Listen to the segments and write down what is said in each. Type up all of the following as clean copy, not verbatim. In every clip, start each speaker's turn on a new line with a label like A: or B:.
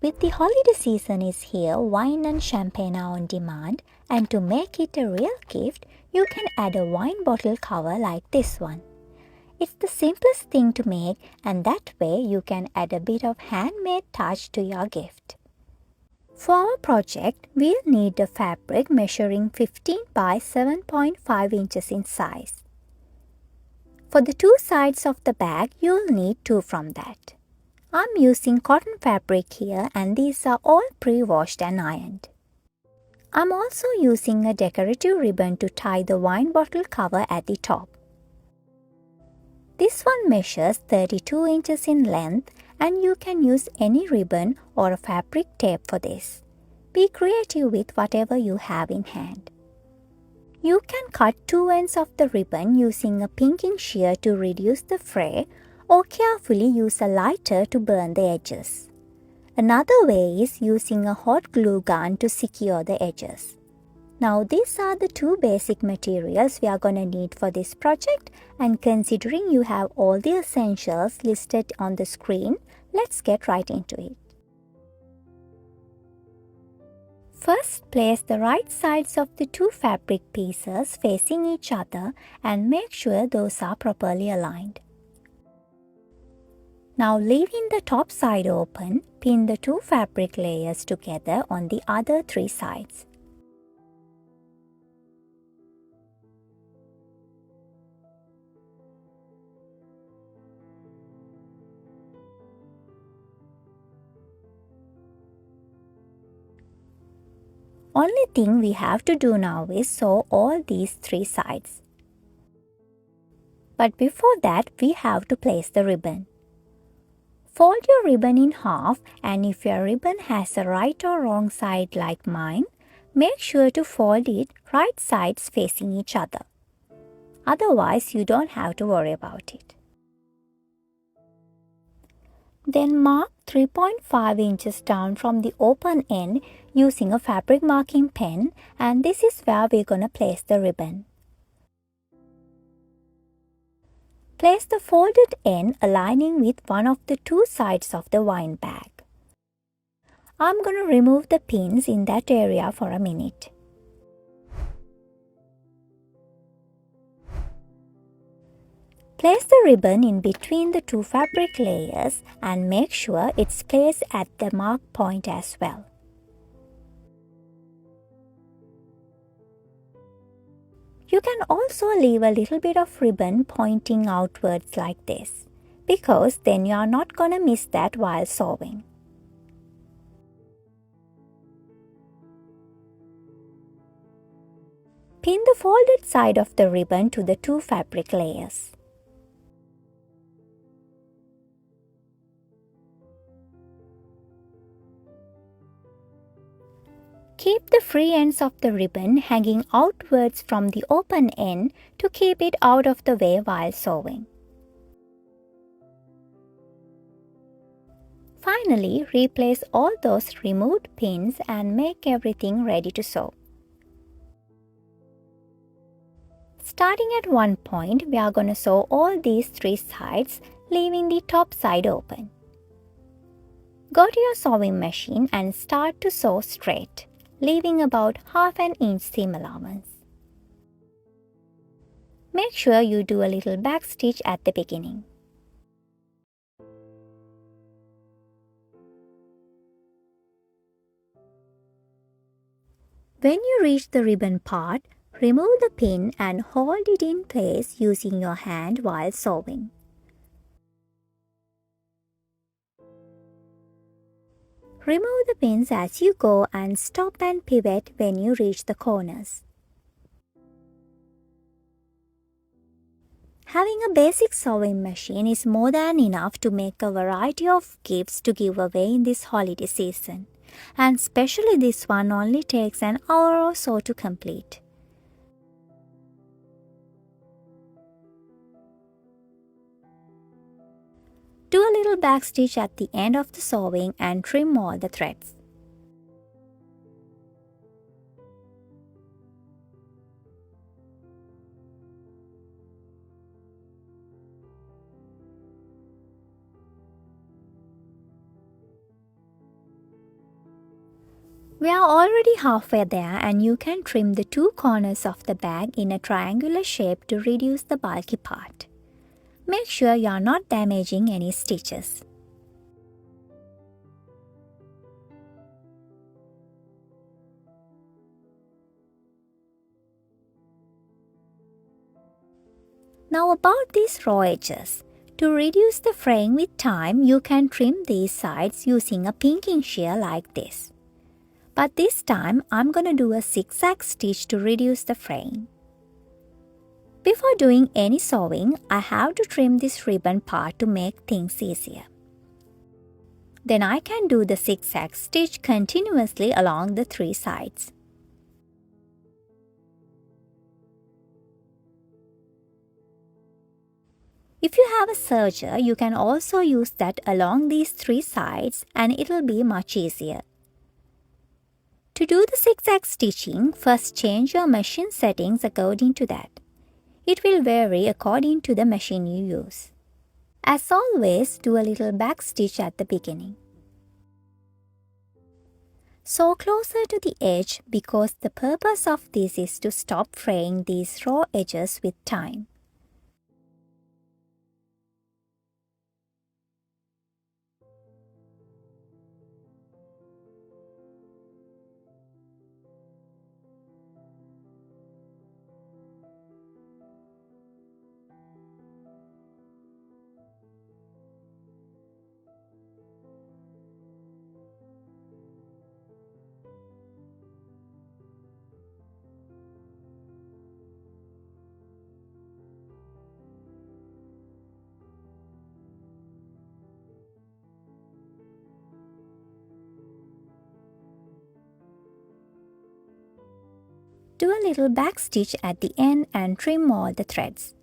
A: With the holiday season is here, wine and champagne are on demand, and to make it a real gift, you can add a wine bottle cover like this one. It's the simplest thing to make, and that way you can add a bit of handmade touch to your gift. For our project, we'll need a fabric measuring 15 by 7.5 inches in size. For the two sides of the bag, you'll need two from that. I'm using cotton fabric here, and these are all pre-washed and ironed. I'm also using a decorative ribbon to tie the wine bottle cover at the top. This one measures 32 inches in length, and you can use any ribbon or a fabric tape for this. Be creative with whatever you have in hand. You can cut two ends of the ribbon using a pinking shear to reduce the fray, or carefully use a lighter to burn the edges. Another way is using a hot glue gun to secure the edges. Now these are the two basic materials we are going to need for this project, and considering you have all the essentials listed on the screen, let's get right into it. First, place the right sides of the two fabric pieces facing each other and make sure those are properly aligned. Now, leaving the top side open, pin the two fabric layers together on the other three sides. Only thing we have to do now is sew all these three sides. But before that, we have to place the ribbon. Fold your ribbon in half, and if your ribbon has a right or wrong side like mine, make sure to fold it right sides facing each other. Otherwise, you don't have to worry about it. Then mark 3.5 inches down from the open end using a fabric marking pen, and this is where we're going to place the ribbon. Place the folded end aligning with one of the two sides of the wine bag. I'm going to remove the pins in that area for a minute. Place the ribbon in between the two fabric layers and make sure it's placed at the mark point as well. You can also leave a little bit of ribbon pointing outwards like this, because then you are not going to miss that while sewing. Pin the folded side of the ribbon to the two fabric layers. Keep the free ends of the ribbon hanging outwards from the open end to keep it out of the way while sewing. Finally, replace all those removed pins and make everything ready to sew. Starting at one point, we are going to sew all these three sides, leaving the top side open. Go to your sewing machine and start to sew straight, leaving about half an inch seam allowance. Make sure you do a little back stitch at the beginning. When you reach the ribbon part, remove the pin and hold it in place using your hand while sewing. Remove the pins as you go and stop and pivot when you reach the corners. Having a basic sewing machine is more than enough to make a variety of gifts to give away in this holiday season, and especially this one only takes an hour or so to complete. Do a little back stitch at the end of the sewing and trim all the threads. We are already halfway there, and you can trim the two corners of the bag in a triangular shape to reduce the bulky part. Make sure you are not damaging any stitches. Now about these raw edges. To reduce the fraying with time, you can trim these sides using a pinking shear like this. But this time, I'm going to do a zigzag stitch to reduce the fraying. Before doing any sewing, I have to trim this ribbon part to make things easier. Then I can do the zigzag stitch continuously along the three sides. If you have a serger, you can also use that along these three sides and it'll be much easier. To do the zigzag stitching, first change your machine settings according to that. It will vary according to the machine you use. As always, do a little back stitch at the beginning. Sew closer to the edge because the purpose of this is to stop fraying these raw edges with time. Do a little back stitch at the end and trim all the threads.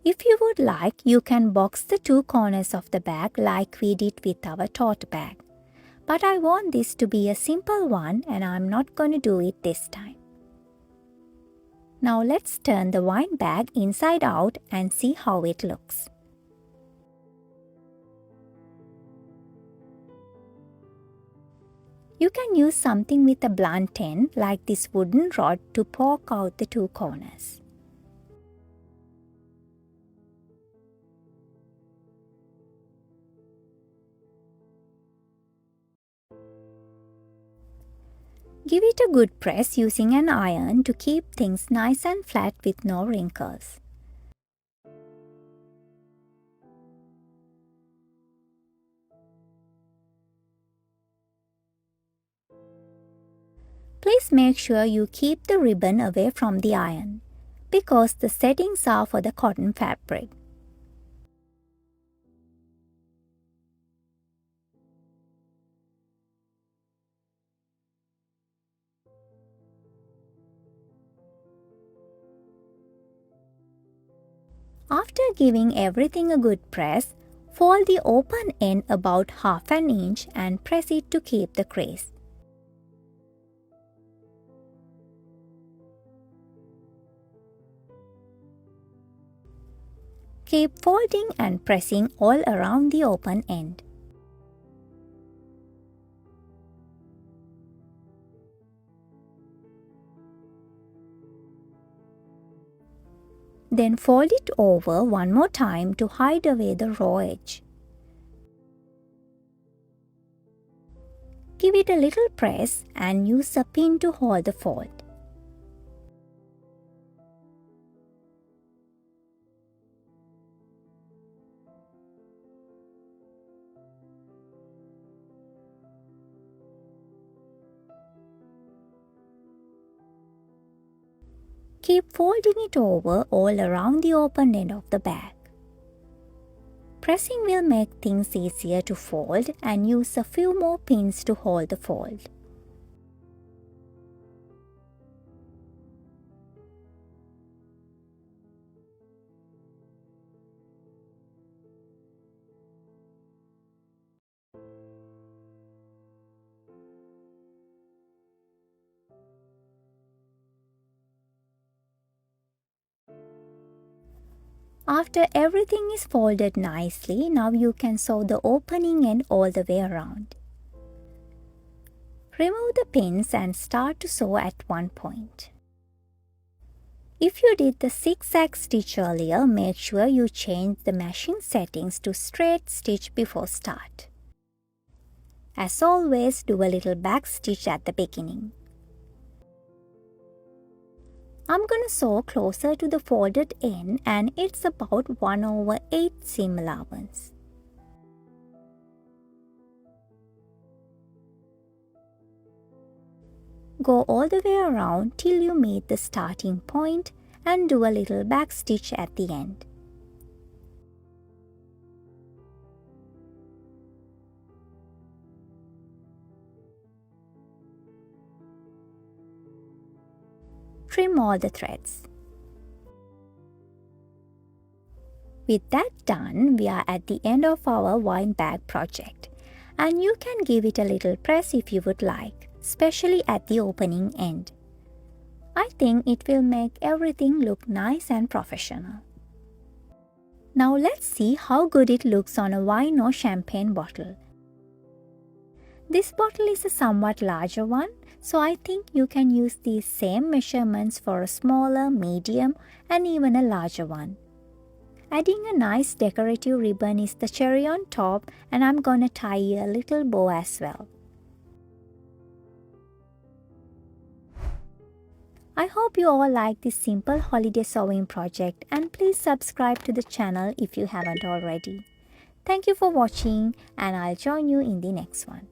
A: If you would like, you can box the two corners of the bag like we did with our tote bag. But I want this to be a simple one and I'm not going to do it this time. Now let's turn the wine bag inside out and see how it looks. You can use something with a blunt end like this wooden rod to poke out the two corners. Give it a good press using an iron to keep things nice and flat with no wrinkles. Please make sure you keep the ribbon away from the iron because the settings are for the cotton fabric. After giving everything a good press, fold the open end about half an inch and press it to keep the crease. Keep folding and pressing all around the open end. Then fold it over one more time to hide away the raw edge. Give it a little press and use a pin to hold the fold. Keep folding it over all around the open end of the bag. Pressing will make things easier to fold and use a few more pins to hold the fold. After everything is folded nicely, now you can sew the opening end all the way around. Remove the pins and start to sew at one point. If you did the zigzag stitch earlier, make sure you change the machine settings to straight stitch before start. As always, do a little back stitch at the beginning. I'm gonna sew closer to the folded end and it's about 1/8 seam allowance. Go all the way around till you meet the starting point and do a little back stitch at the end. Trim all the threads. With that done, we are at the end of our wine bag project, and you can give it a little press if you would like, especially at the opening end. I think it will make everything look nice and professional. Now let's see how good it looks on a wine or champagne bottle. This bottle is a somewhat larger one, so I think you can use these same measurements for a smaller, medium, and even a larger one. Adding a nice decorative ribbon is the cherry on top, and I'm gonna tie a little bow as well. I hope you all like this simple holiday sewing project, and please subscribe to the channel if you haven't already. Thank you for watching, and I'll join you in the next one.